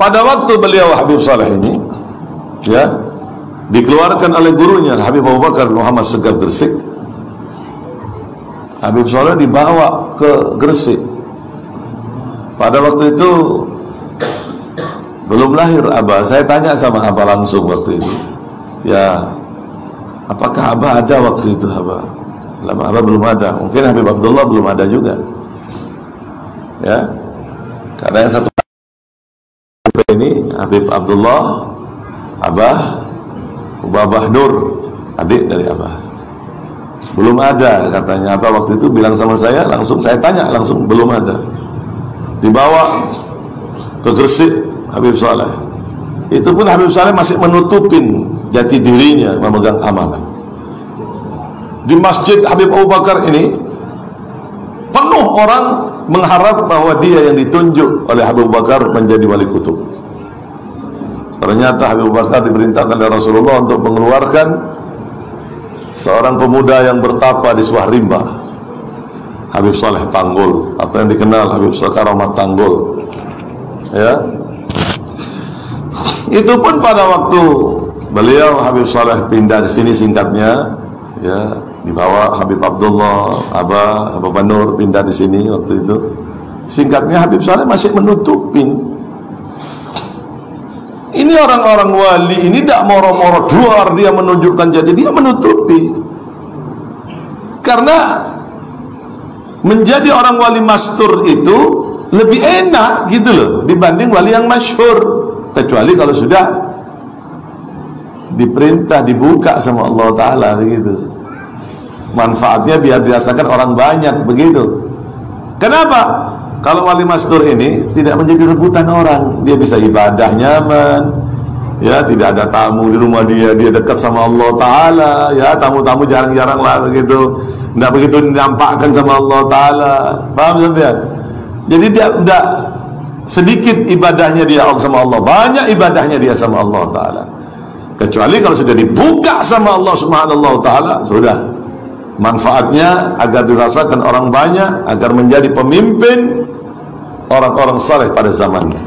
pada waktu beliau Habib Saleh ini, ya, dikeluarkan oleh gurunya Habib Abu Bakar Muhammad Segaf Gresik, Habib Saleh dibawa ke Gresik. Pada waktu itu belum lahir Abah. Saya tanya sama Abah langsung waktu itu, ya, apakah Abah ada waktu itu? Abah belum ada. Mungkin Habib Abdullah belum ada juga, ya. Karena yang satu ini Habib Abdullah, Abah Nur, adik dari Abah, belum ada katanya. Abah waktu itu bilang sama saya, langsung saya tanya langsung, belum ada. Dibawa ke Gresik Habib Saleh. Itu pun Habib Saleh masih menutupin jati dirinya memegang amanah. Di masjid Habib Abu Bakar ini penuh orang mengharap bahwa dia yang ditunjuk oleh Habib Abu Bakar menjadi wali kutub. Ternyata Habib Abu Bakar diperintahkan oleh Rasulullah untuk mengeluarkan seorang pemuda yang bertapa di sebuah rimba, Habib Saleh Tanggul, atau yang dikenal Habib Karamat Tanggul, ya. Itu pun pada waktu beliau Habib Saleh pindah di sini, singkatnya, ya, dibawa Habib Abdullah, Abah Nur pindah di sini waktu itu. Singkatnya Habib Saleh masih menutupin. Ini orang-orang wali ini tidak moro-moro duar, dia menunjukkan jati, dia menutupi. Karena menjadi orang wali mastur itu lebih enak gitu loh dibanding wali yang masyhur. Kecuali kalau sudah diperintah, dibuka sama Allah Ta'ala begitu. Manfaatnya biar dirasakan orang banyak begitu. Kenapa? Kalau wali mastur ini tidak menjadi rebutan orang, dia bisa ibadah nyaman, ya, tidak ada tamu di rumah dia dekat sama Allah Ta'ala, ya, tamu-tamu jarang-jarang lah begitu, tidak begitu dinampakkan sama Allah Ta'ala. Paham sampean? Jadi dia tidak sedikit ibadahnya dia sama Allah, banyak ibadahnya dia sama Allah Ta'ala. Kecuali kalau sudah dibuka sama Allah Subhanahu wa Ta'ala, sudah manfaatnya agar dirasakan orang banyak, agar menjadi pemimpin orang-orang saleh pada zamannya.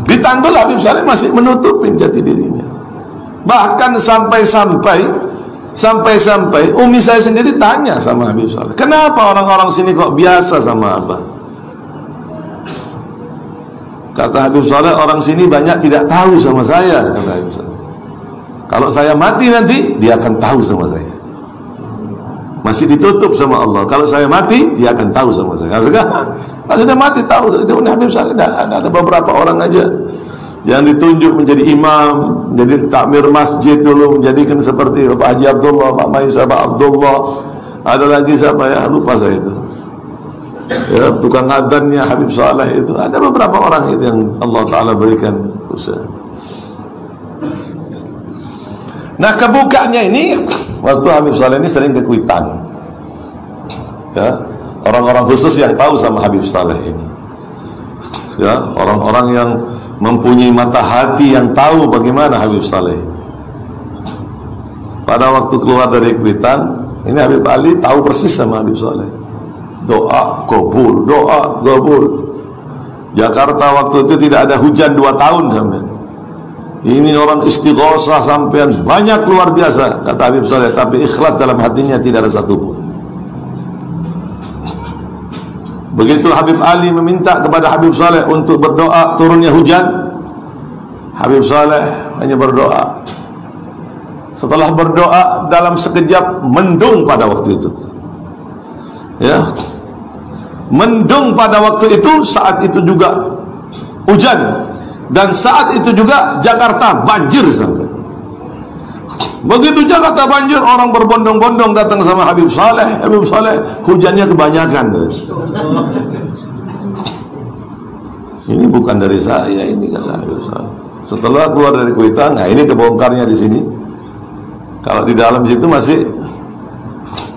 Di Tanggul Habib Saleh masih menutupin jati dirinya. Bahkan sampai umi saya sendiri tanya sama Habib Saleh, kenapa orang-orang sini kok biasa sama Abah? Kata Habib Saleh, orang sini banyak tidak tahu sama saya, kata Habib Saleh. Kalau saya mati nanti, dia akan tahu sama saya. Masih ditutup sama Allah. Kalau saya mati, dia akan tahu sama saya. Kalau sudah mati tahu. Habib Saleh ada beberapa orang aja yang ditunjuk menjadi imam, menjadi takmir masjid dulu, menjadikan seperti Bapak Haji Abdullah, Pak Maisa, Pak Abdullah. Ada lagi siapa ya? Lupa saya itu. Ya, tukang adzannya Habib Saleh itu. Ada beberapa orang itu yang Allah Ta'ala berikan usaha. Nah, kebukanya ini waktu Habib Saleh ini sering ke Kuitang, ya, orang-orang khusus yang tahu sama Habib Saleh ini, ya, orang-orang yang mempunyai mata hati yang tahu bagaimana Habib Saleh. Pada waktu keluar dari Kuitang ini, Habib Ali tahu persis sama Habib Saleh. Doa kabul, doa kabul. Jakarta waktu itu tidak ada hujan 2 tahun sampai. Ini orang istighosah sampean banyak luar biasa, kata Habib Saleh, tapi ikhlas dalam hatinya tidak ada satupun. Begitu Habib Ali meminta kepada Habib Saleh untuk berdoa turunnya hujan, Habib Saleh hanya berdoa. Setelah berdoa dalam sekejap mendung pada waktu itu, ya, mendung pada waktu itu. Saat itu juga hujan, dan saat itu juga Jakarta banjir sampai. Begitu Jakarta banjir, orang berbondong-bondong datang sama Habib Saleh. Habib Saleh, hujannya kebanyakan. Ini bukan dari saya, ini kata Habib Saleh. Setelah keluar dari Kuitang, nah ini kebongkarnya di sini. Kalau di dalam situ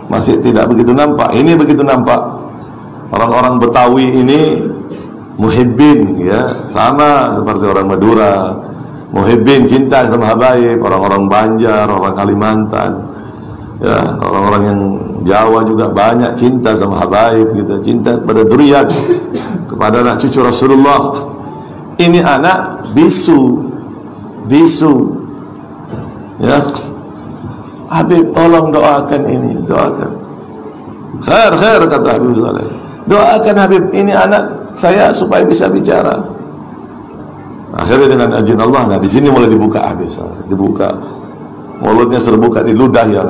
masih tidak begitu nampak. Ini begitu nampak. Orang-orang Betawi ini muhibbin, ya, sama seperti orang Madura, muhibbin, cinta sama habaib. Orang-orang Banjar, orang Kalimantan, ya, orang-orang yang Jawa juga banyak cinta sama habaib gitu, cinta pada dzurriyyat, kepada anak cucu Rasulullah. ini anak bisu, ya. Habib tolong doakan ini, doakan. Khair kata Habib Saleh. Doakan Habib, ini anak saya supaya bisa bicara. Akhirnya dengan izin Allah, nah di sini mulai dibuka Habib Saleh, dibuka mulutnya serbuka di ludah ya.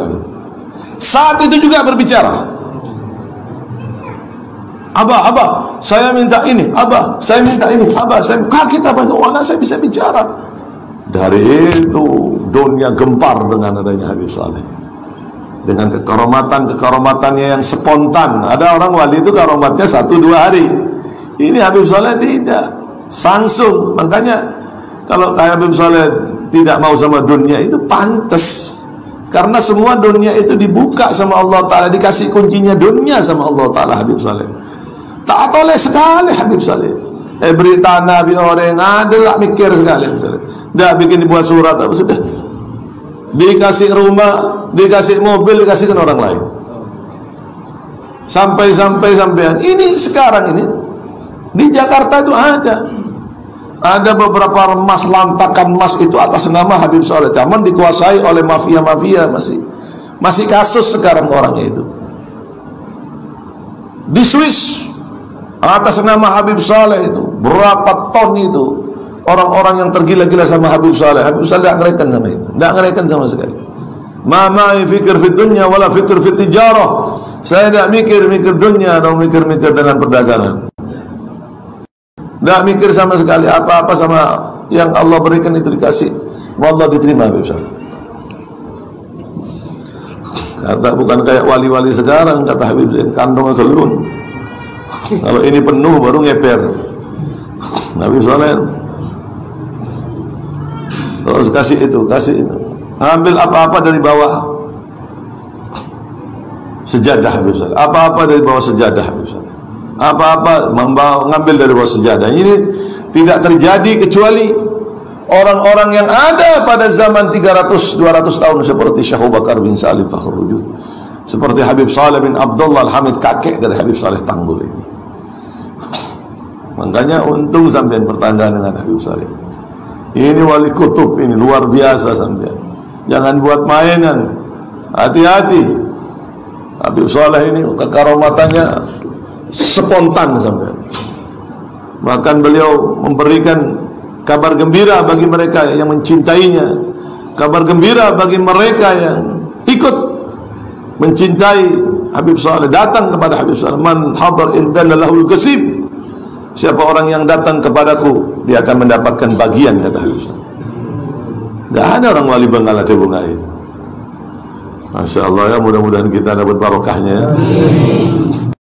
Saat itu juga berbicara. Abah, saya minta ini. Abah, saya minta ini. Abah, saya kaget apa? Oh, anak saya bisa bicara. Dari itu dunia gempar dengan adanya Habib Saleh. Dengan kekaromatan-kekaromatannya yang spontan. Ada orang wali itu karomatnya 1-2 hari. Ini Habib Saleh tidak, langsung. Makanya kalau Habib Saleh tidak mau sama dunia itu pantas. Karena semua dunia itu dibuka sama Allah Ta'ala, dikasih kuncinya dunia sama Allah Ta'ala Habib Saleh. Tak toleh sekali Habib Saleh. Beri tanah, beri orang, adalah mikir sekali Habib Saleh. Dah bikin dibuat surat apa sudah. Dikasih rumah, dikasih mobil, dikasihkan orang lain. Sampai-sampai ini sekarang ini di Jakarta itu ada beberapa emas, lantakan emas itu atas nama Habib Saleh. Cuman dikuasai oleh mafia-mafia, masih kasus sekarang orangnya itu. Di Swiss atas nama Habib Saleh itu berapa ton itu orang-orang yang tergila-gila sama Habib Saleh. Habib Saleh tidak ngereken sama itu, tidak ngereken sama sekali. Mama fikir fit dunya wala fikir fit tijarah. Saya tidak mikir dunia atau mikir dengan perdagangan. Tidak mikir sama sekali apa-apa sama yang Allah berikan itu dikasih. Allah diterima Habib Saleh. Kata bukan kayak wali-wali sekarang, kata Habib Zain, kandungnya kelun. Kalau ini penuh baru ngeper. Habib Saleh terus kasih itu. Ambil apa-apa dari bawah sejadah Habib Saleh. Apa-apa dari bawah sejadah Habib Saleh. Apa-apa ngambil dari bawah sejadah. Ini tidak terjadi kecuali orang-orang yang ada pada zaman 300-200 tahun seperti Syekh Abu Bakar bin Salim Fakhrul Wujud, seperti Habib Saleh bin Abdullah Al-Hamid, kakek dari Habib Saleh Tanggul ini. Makanya untung sampean bertangga dengan Habib Saleh. Ini wali kutub, ini luar biasa sampean. Jangan buat mainan. Hati-hati. Habib Saleh ini kekaromatannya spontan sampean. Bahkan beliau memberikan kabar gembira bagi mereka yang mencintainya, kabar gembira bagi mereka yang ikut mencintai Habib Saleh, datang kepada Habib Saleh. Man hadar indana lahul kasib. Siapa orang yang datang kepadaku, dia akan mendapatkan bagian, kata Habib Saleh. Tidak ada orang wali Bangala Tebunga itu. Masya Allah ya, mudah-mudahan kita dapat barokahnya ya.